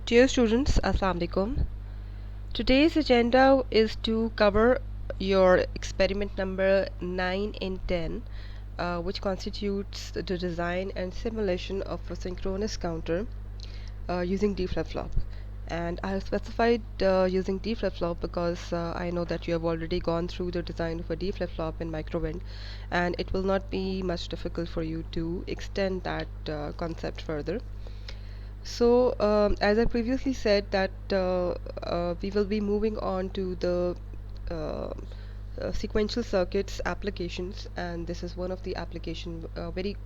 Dear students, Assalamu alaikum. Today's agenda is to cover your experiment number 9 and 10, which constitutes the design and simulation of a synchronous counter using D flip-flop. And I have specified using D flip-flop because I know that you have already gone through the design of a D flip-flop in Microwind, and it will not be much difficult for you to extend that concept further. So, as I previously said, that we will be moving on to the uh, sequential circuits applications, and this is one of the application, very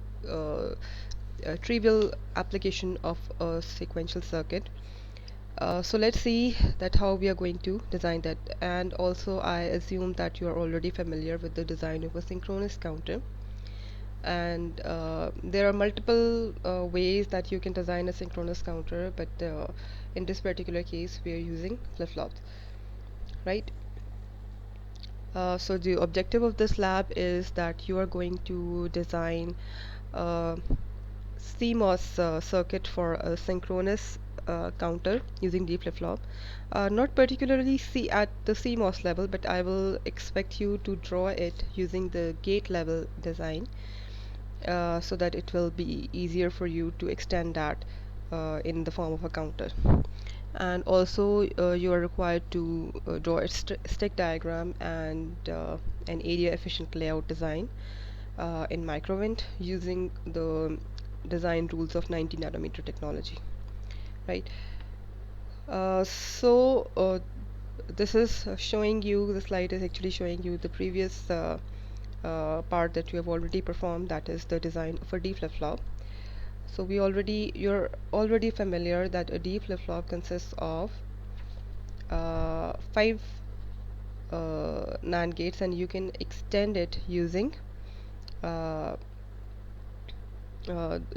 trivial application of a sequential circuit. So let's see that how we are going to design that, and also I assume that you are already familiar with the design of a synchronous counter, and there are multiple ways that you can design a synchronous counter, but in this particular case we are using flip-flops, right? So the objective of this lab is that you are going to design a CMOS circuit for a synchronous counter using D flip-flop. Not particularly at the CMOS level, but I will expect you to draw it using the gate level design, so that it will be easier for you to extend that in the form of a counter. And also you are required to draw a stick diagram and an area efficient layout design in Microwind using the design rules of 90 nanometer technology, right? So this is showing you, the slide is actually showing you the previous part that you have already performed, that is the design of a D flip-flop. So you're already familiar that a D flip-flop consists of 5 NAND gates, and you can extend it using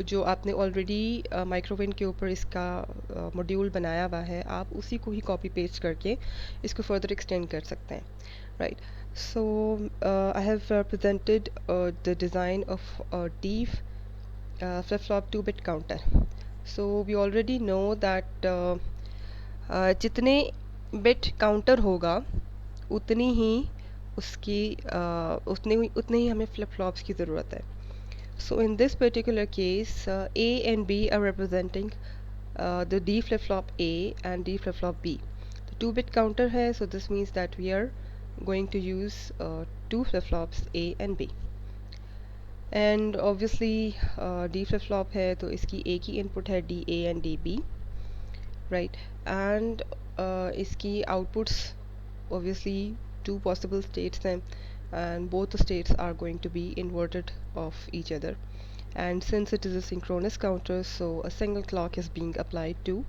जो आपने already microwave के ऊपर इसका module बनाया हुआ है, आप उसी को ही कॉपी पेस्ट करके इसको फर्दर एक्सटेंड कर सकते हैं, right? So I have presented the design of a D flip-flop 2-bit counter. So we already know that जितने बिट काउंटर होगा उतनी ही उसकी उतने ही हमें फ्लिप-फ्लॉप्स की ज़रूरत है. So in this particular case, A and B are representing the D flip-flop A and D flip-flop B. The 2-bit counter है, so this means that we are going to use 2 flip-flops A and B. And obviously D flip-flop है तो इसकी एक ही input है DA and DB, right? And इसकी outputs obviously 2 possible states हैं, and both the states are going to be inverted of each other. And since it is a synchronous counter, so a single clock is being applied to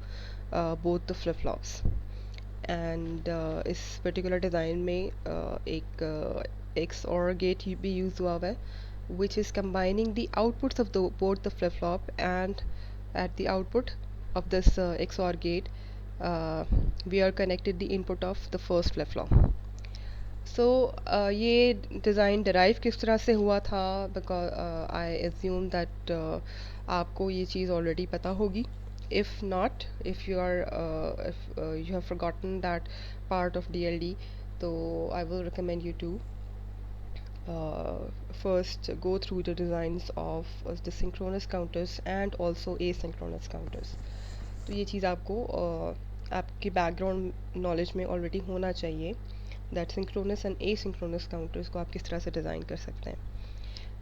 both the flip-flops. And इस particular design में एक XOR gate भी use हुआ है, which is combining the outputs of both the flip-flop, and at the output of this XOR gate we are connected the input of the first flip-flop. So ये design derive किस तरह से हुआ था, because I assume that आपको ये चीज़ already पता होगी. If not, if you have forgotten that part of DLD, so I will recommend you to first go through the designs of the synchronous counters and also asynchronous counters. तो ये चीज़ आपको आपके background knowledge में already होना चाहिए, that synchronous and asynchronous counters को आप किस तरह से डिज़ाइन कर सकते हैं,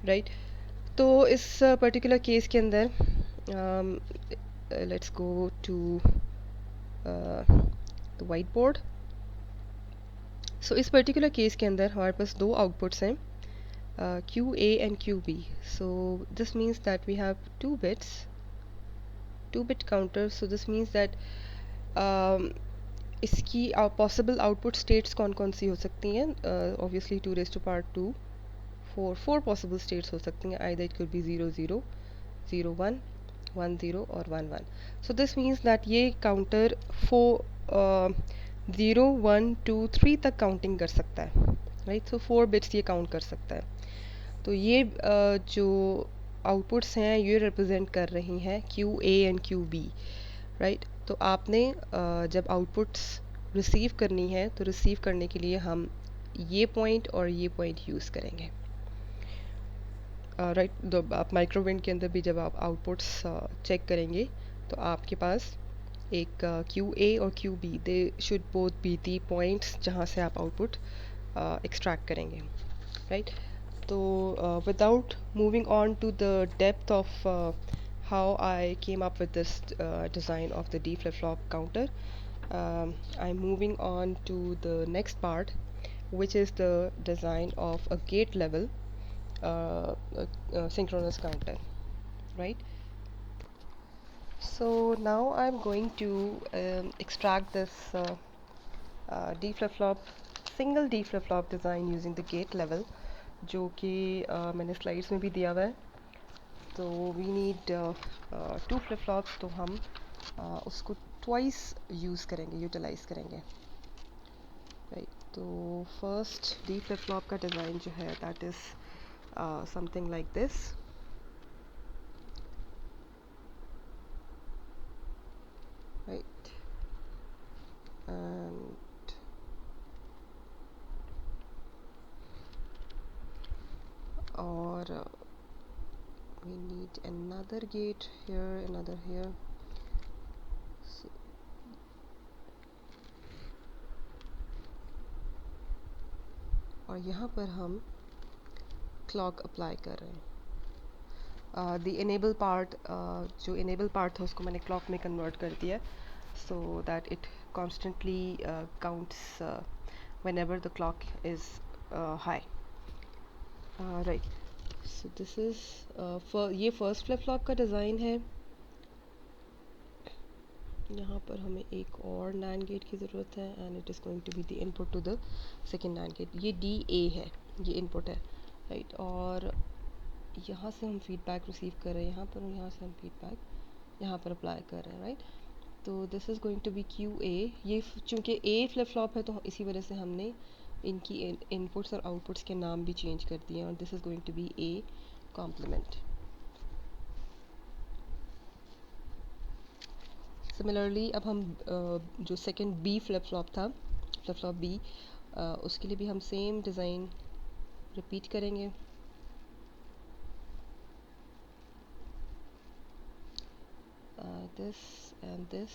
right? तो इस particular case के अंदर let's go to the whiteboard. So इस particular case के अंदर हमारे पास दो outputs हैं, QA and QB. So this means that we have 2 bits, 2-bit counter. So this means that इसकी possible output states कौन कौन सी हो सकती हैं? Obviously 2 raised to power 2, 4 possible states हो सकती हैं. Either it could be 0 0, 0 1, 1 0 और 1 1. So this means that ये counter 0 1 2 3 तक काउंटिंग कर सकता है, राइट? सो 4 बिट्स ये काउंट कर सकता है. तो ये जो आउटपुट्स हैं ये रिप्रेजेंट कर रही हैं QA एंड QB, राइट? तो आपने जब आउटपुट्स रिसीव करनी है तो रिसीव करने के लिए हम ये पॉइंट और ये पॉइंट यूज़ करेंगे। राइट, तो आप माइक्रोवेव के अंदर भी जब आप आउटपुट्स चेक करेंगे तो आपके पास एक क्यू ए और Q B, they should both be the points जहाँ से आप आउटपुट एक्सट्रैक्ट करेंगे। राइट, तो without moving on to the depth of how I came up with this design of the D flip-flop counter, I'm moving on to the next part, which is the design of a gate level synchronous counter. Right, so now I'm going to extract this D flip-flop, single D flip-flop design using the gate level, जो कि मैंने slides में भी दिया हुआ है। तो we need to flip flops, तो हम उसको ट्वाइस यूज़ करेंगे, यूटिलाइज़ करेंगे। राइट, तो फर्स्ट डी फ्लिप फ्लॉप का डिज़ाइन जो है that is something like this. Right, and और we need another gate here, another here. So, और यहाँ पर हम क्लॉक अप्लाई कर रहे हैं। द इनेबल पार्ट, जो इनेबल पार्ट था उसको मैंने क्लॉक में कन्वर्ट कर दिया, so that it constantly counts whenever the clock is high. Right, so this is ये फर्स्ट फ्लिप फ्लॉप का डिज़ाइन है। यहाँ पर हमें एक और नैंड गेट की ज़रूरत है and it is going to be the input to the second NAND gate. ये डी ए है, ये इनपुट है। राइट, और यहाँ से हम फीडबैक रिसीव कर रहे हैं यहाँ पर, और यहाँ से हम फीडबैक यहाँ पर अप्लाई कर रहे हैं। राइट, तो this is going to be Q A. ये चूँकि ए फ्लिप फ्लॉप है तो इसी वजह से हमने इनकी इनपुट्स और आउटपुट्स के नाम भी चेंज कर दिए हैं, और this is going to be a complement. Similarly अब हम जो सेकंड बी फ्लिप फ्लॉप था, फ्लिप फ्लॉप बी, उसके लिए भी हम सेम डिज़ाइन रिपीट करेंगे। दिस एंड दिस,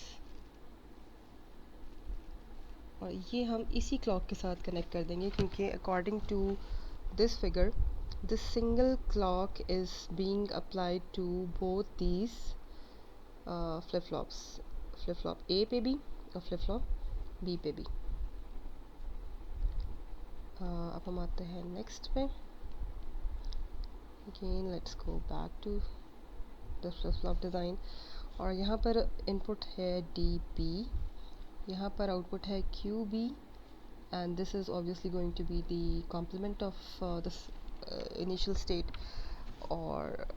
और ये हम इसी क्लॉक के साथ कनेक्ट कर देंगे, क्योंकि according to this figure this single clock is being applied to both these flip flops, flip flop A पे भी और फ्लिप फ्लॉप बी पे भी। अब हम आते हैं नेक्स्ट पे। Again let's go back to the flip flop design, और यहाँ पर इनपुट है डी पी, यहाँ पर आउटपुट है Q B, and this is obviously going to be the complement of this initial state. और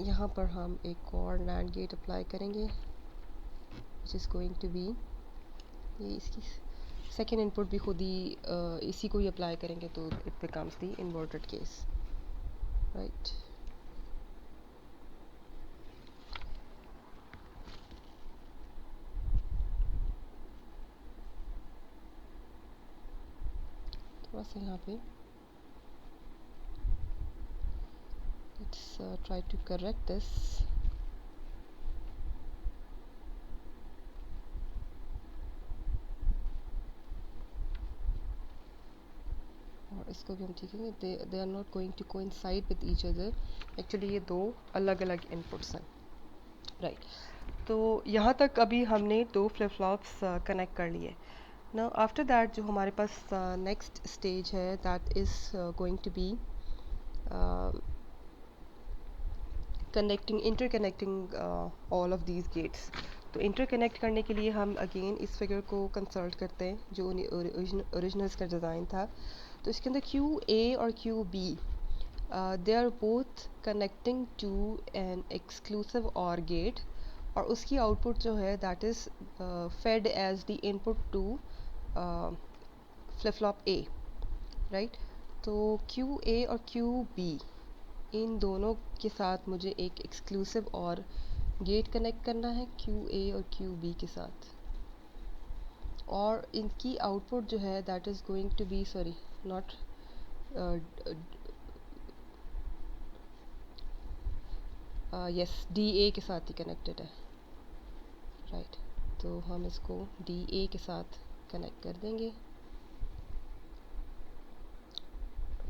यहाँ पर हम एक और नैंड गेट अप्लाई करेंगे which is going to be, ये इसकी सेकेंड इनपुट भी खुद ही इसी को ही अप्लाई करेंगे, तो it becomes the inverted case. Right, थोड़ा सा यहाँ पे let's try to correct this. और इसको भी हम सीखेंगे, they are not going to coincide with each other. Actually ये दो अलग अलग इनपुट्स हैं। राइट, तो यहाँ तक अभी हमने दो फ्लिप फ्लॉप्स कनेक्ट कर लिए। नाउ आफ्टर दैट जो हमारे पास नेक्स्ट स्टेज है that is going to be interconnecting all of these gates. तो इंटरकनेक्ट करने के लिए हम अगेन इस फिगर को कंसल्ट करते हैं जो ओरिजिनल इसका डिज़ाइन था। तो इसके अंदर क्यू ए और Q B, they are both connecting to an exclusive or gate, और उसकी आउटपुट जो है that is fed as the input to flip flop A. Right, तो क्यू ए और क्यू बी इन दोनों के साथ मुझे एक एक्सक्लूसिव और गेट कनेक्ट करना है QA और QB के साथ, और इनकी आउटपुट जो है that is going to be, sorry not, yes DA के साथ ही कनेक्टेड है, राइट। तो हम इसको DA के साथ कनेक्ट कर देंगे,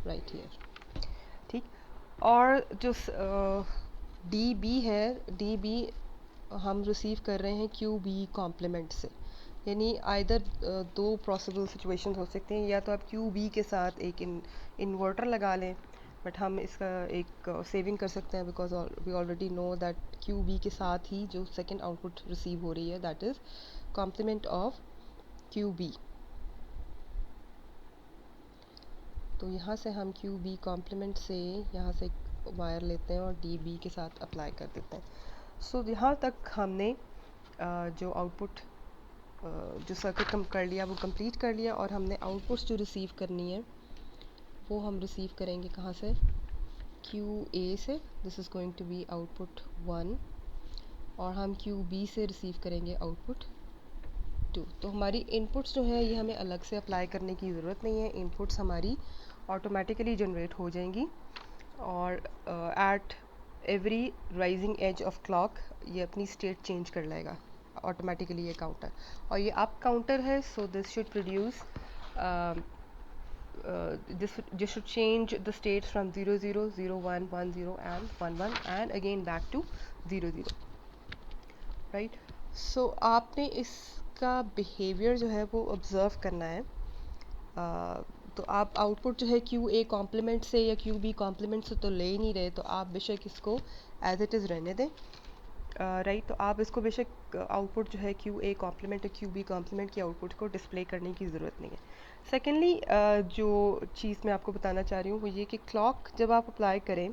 राइट हियर, ठीक। और जो DB है, DB हम रिसीव कर रहे हैं QB कॉम्प्लीमेंट से, यानी आइदर दो पॉसिबल सिचुएशंस हो सकते हैं, या तो आप QB के साथ एक इन्वर्टर लगा लें, बट हम इसका एक सेविंग कर सकते हैं, because we already know that QB के साथ ही जो सेकंड आउटपुट रिसीव हो रही है that is complement of QB। तो यहाँ से हम QB कॉम्प्लीमेंट से यहाँ से वायर लेते हैं और DB के साथ अप्लाई कर देते हैं। सो यहाँ तक हमने जो आउटपुट जो सर्किट कम कर लिया वो कंप्लीट कर लिया, और हमने आउटपुट्स जो रिसीव करनी है वो हम रिसीव करेंगे कहाँ से, QA से, this is going to be output 1, और हम QB से रिसीव करेंगे आउटपुट 2। तो हमारी इनपुट्स जो है ये हमें अलग से अप्लाई करने की ज़रूरत नहीं है, इनपुट्स हमारी ऑटोमेटिकली जनरेट हो जाएंगी, और at every rising edge of clock ये अपनी स्टेट चेंज कर लेगा ऑटोमेटिकली ये काउंटर, और ये अप काउंटर है, so this should produce this should change the states from 0 0 0 1 1 0 and 1 1 and again back to 0 0, right। so आपने इसका बिहेवियर जो है वो ऑब्ज़र्व करना है। तो आप आउटपुट जो है QA कॉम्प्लीमेंट से या QB कॉम्प्लीमेंट से तो ले ही नहीं रहे, तो आप बेशक इसको एज इट इज़ रहने दें, राइट। तो आप इसको बेशक आउटपुट जो है QA कॉम्प्लीमेंट और QB कॉम्प्लीमेंट की आउटपुट को डिस्प्ले करने की ज़रूरत नहीं है। सेकेंडली जो चीज़ मैं आपको बताना चाह रही हूँ वो ये कि क्लॉक जब आप अप्लाई करें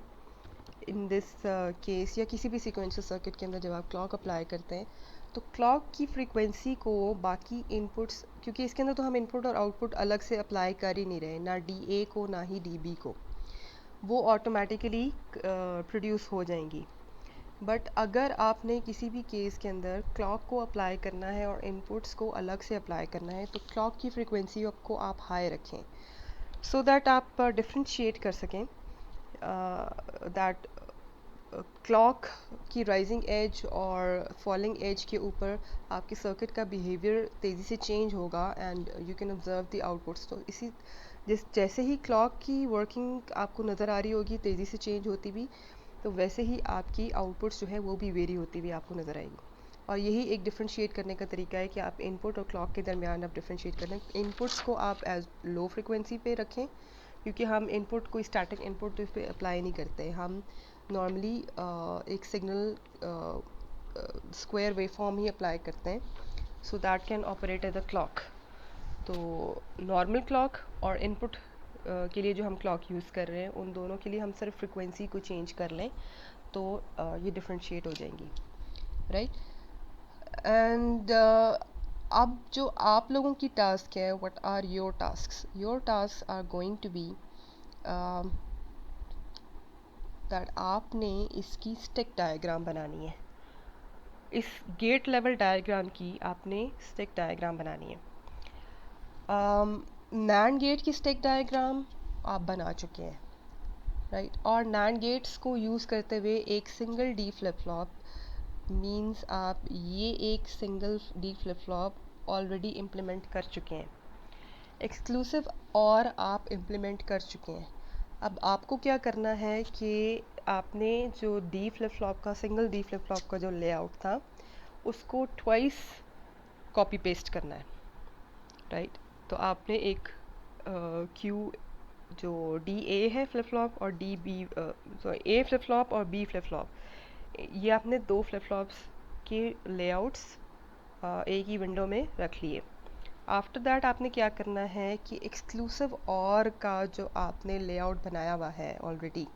इन दिस केस या किसी भी सीक्वेंशियल सर्किट के अंदर, जब आप क्लॉक अप्लाई करते हैं तो क्लॉक की फ्रीक्वेंसी को बाकी इनपुट्स, क्योंकि इसके अंदर तो हम इनपुट और आउटपुट अलग से अप्लाई कर ही नहीं रहे, ना DA को ना ही DB को, वो ऑटोमेटिकली प्रोड्यूस हो जाएंगी। बट अगर आपने किसी भी केस के अंदर क्लॉक को अप्लाई करना है और इनपुट्स को अलग से अप्लाई करना है, तो क्लॉक की फ्रीक्वेंसी को आप हाई रखें, सो दैट आप डिफ्रेंशिएट कर सकें दैट क्लॉक की राइजिंग एज और फॉलिंग एज के ऊपर आपके सर्किट का बिहेवियर तेज़ी से चेंज होगा, and you can observe the outputs. तो इसी जैसे ही क्लॉक की वर्किंग आपको नज़र आ रही होगी तेज़ी से चेंज होती भी, तो वैसे ही आपकी आउटपुट्स जो है वो भी वेरी होती हुई आपको नज़र आएगी। और यही एक डिफ्रेंशिएट करने का तरीका है कि आप इनपुट और क्लॉक के दरमियान आप डिफ्रेंशिएट करें। इनपुट्स को आप एज लो फ्रिक्वेंसी पे रखें, क्योंकि हम इनपुट कोई स्टैटिक इनपुट पे अप्लाई नहीं करते, हम नॉर्मली एक सिग्नल स्क्वायर वेवफॉर्म ही अप्लाई करते हैं, so that can operate as a clock. तो नॉर्मल क्लॉक और इनपुट के लिए जो हम क्लॉक यूज़ कर रहे हैं उन दोनों के लिए हम सिर्फ फ्रिक्वेंसी को चेंज कर लें तो ये डिफ्रेंशिएट हो जाएंगी, राइट। एंड अब जो आप लोगों की टास्क है, what are your tasks, your task are going to be that आपने इसकी स्टिक डायग्राम बनानी है, इस गेट लेवल डायग्राम की आपने स्टिक डायग्राम बनानी है। नैंड गेट की स्टिक डायग्राम आप बना चुके हैं, राइट। और नैंड गेट्स को यूज़ करते हुए एक single D flip flop means आप ये एक single D flip flop already implement कर चुके हैं, एक्सक्लूसिव और आप इम्प्लीमेंट कर चुके हैं। अब आपको क्या करना है कि आपने जो डी फ्लिप फ्लॉप का सिंगल डी फ्लिप फ्लॉप का जो लेआउट था उसको ट्वाइस कॉपी पेस्ट करना है, राइट। तो आपने एक क्यू जो DA है फ्लिप फ्लॉप और DB sorry A flip flop और B फ्लिप फ्लॉप, ये आपने दो फ्लिप फ्लॉप्स के लेआउट्स एक ही विंडो में रख लिए। आफ्टर दैट आपने क्या करना है कि एक्सक्लूसिव और का जो आपने लेआउट बनाया हुआ है ऑलरेडी,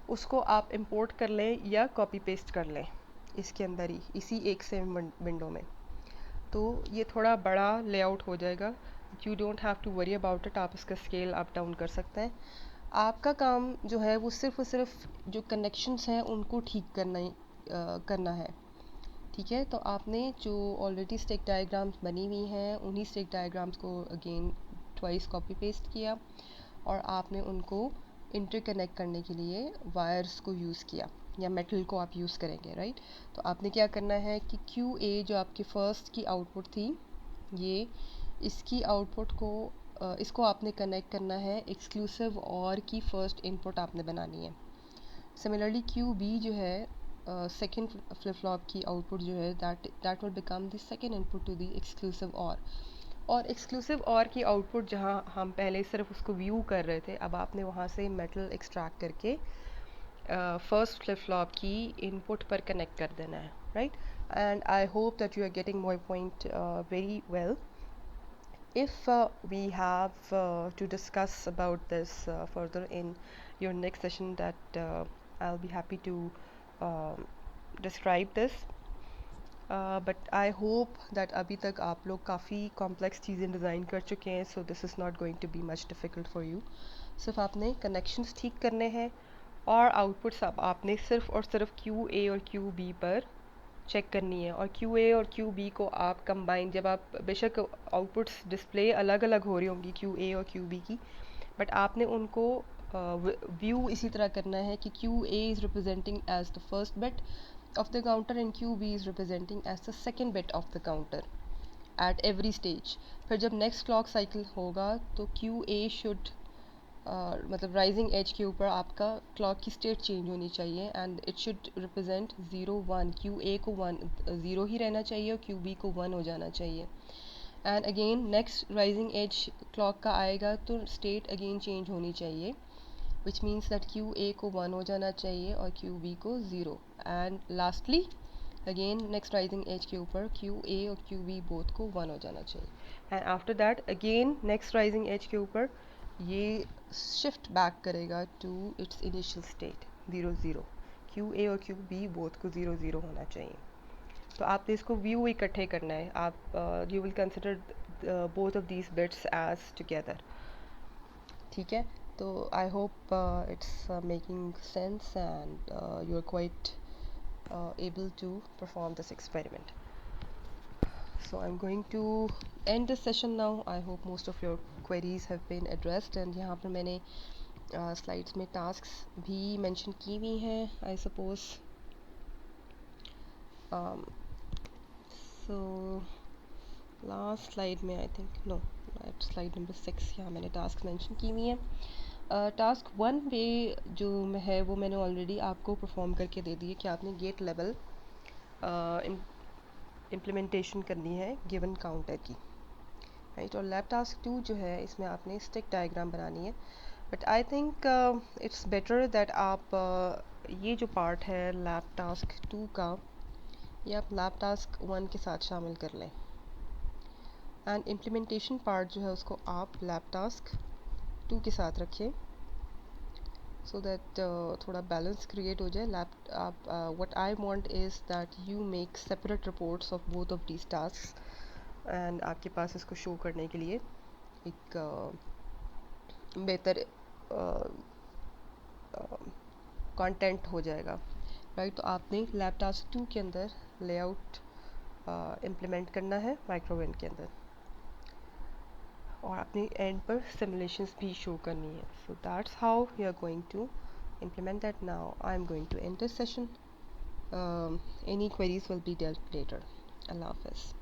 उसको आप इंपोर्ट कर लें या कॉपी पेस्ट कर लें इसके अंदर ही, इसी एक सेम विंडो में। तो ये थोड़ा बड़ा लेआउट हो जाएगा, you don't have to worry about it, आप इसका स्केल अप डाउन कर सकते हैं। आपका काम जो है वो सिर्फ और सिर्फ जो कनेक्शंस हैं उनको ठीक करना ही करना है। ठीक है, तो आपने जो ऑलरेडी स्टिक डायग्राम्स बनी हुई हैं उन्हीं स्टिक डायग्राम्स को अगेन ट्वाइस कॉपी पेस्ट किया और आपने उनको इंटरकनेक्ट करने के लिए वायर्स को यूज़ किया या मेटल को आप यूज़ करेंगे, राइट। तो आपने क्या करना है कि क्यू ए जो आपकी फ़र्स्ट की आउटपुट थी, ये इसकी आउटपुट को इसको आपने कनेक्ट करना है एक्सक्लूसिव और की फ़र्स्ट इनपुट आपने बनानी है। सिमिलरली क्यू बी जो है सेकेंड फ्लिप फ्लॉप की आउटपुट जो है that will become the second input to the exclusive or exclusive or की आउटपुट जहाँ हम पहले सिर्फ उसको व्यू कर रहे थे, अब आपने वहाँ से मेटल एक्सट्रैक्ट करके फर्स्ट फ्लिप फ्लॉप की इनपुट पर कनेक्ट कर देना है, right. And I hope that you are getting my point very well. If we have to discuss about this further in your next session, that I'll be happy to um describe this. But I hope that अभी तक आप लोग काफ़ी complex चीज़ें design कर चुके हैं, so this is not going to be much difficult for you. सिर्फ आपने कनेक्शंस ठीक करने हैं और आउटपुट्स आपने सिर्फ और सिर्फ क्यू ए और क्यू बी पर चेक करनी है। और क्यू ए और क्यू बी को आप कंबाइन, जब आप बेशक आउटपुट्स डिस्प्ले अलग अलग हो रही होंगी क्यू ए और क्यू बी की, बट आपने उनको व्यू इसी तरह करना है कि Q A is representing as the first bit of the counter and QB is representing as the second bit of the counter at every stage. फिर जब next clock cycle होगा तो QA should मतलब राइजिंग एज के ऊपर आपका clock की state change होनी चाहिए and it should represent 0 1, Q A को 1 0 ही रहना चाहिए और क्यू बी को 1 हो जाना चाहिए। And again next rising edge clock का आएगा तो स्टेट अगेन चेंज होनी चाहिए, which means that Q A को 1 हो जाना चाहिए और क्यू बी को 0। And lastly again next rising edge के ऊपर क्यू ए और क्यू बी बोथ को 1 हो जाना चाहिए। And after that again next rising edge के ऊपर ये शिफ्ट बैक करेगा to its initial state 0 0, Q A और क्यू बी बोथ को 0 0 होना चाहिए। तो आपने इसको व्यू इकट्ठे करना है, आप you will consider both of these bits as together. ठीक है, तो I hope it's making sense and you are quite able to perform this experiment. So I'm going to end this session now. I hope most of your queries have been addressed and यहाँ पर मैंने slides में tasks भी mention की हुई हैं I suppose. So last slide में I think no, slide number 6 यहाँ मैंने tasks mention की हुई हैं। टास्क 1 पे जो है वो मैंने ऑलरेडी आपको परफॉर्म करके दे दी है कि आपने गेट लेवल इम्प्लीमेंटेशन करनी है गिवन काउंटर की, राइट। और लैब टास्क 2 जो है इसमें आपने स्टिक डायग्राम बनानी है। But I think it's better that आप ये जो पार्ट है लैब टास्क 2 का ये आप लैब टास्क 1 के साथ शामिल कर लें एंड इम्प्लीमेंटेशन पार्ट जो है उसको आप लैब टास्क 2 के साथ रखें so that थोड़ा बैलेंस क्रिएट हो जाए। लैब आप what I want is that you make separate reports of both of these task and आपके पास इसको शो करने के लिए एक बेहतर कंटेंट हो जाएगा, राइट। तो आपने लैब टास्क 2 के अंदर लेआउट इम्प्लीमेंट करना है माइक्रोवेव के अंदर और अपनी एंड पर सिमुलेशंस भी शो करनी है। So that's how we are going to implement that now. I'm going to end this session. Any queries will be dealt later. Allah Hafiz.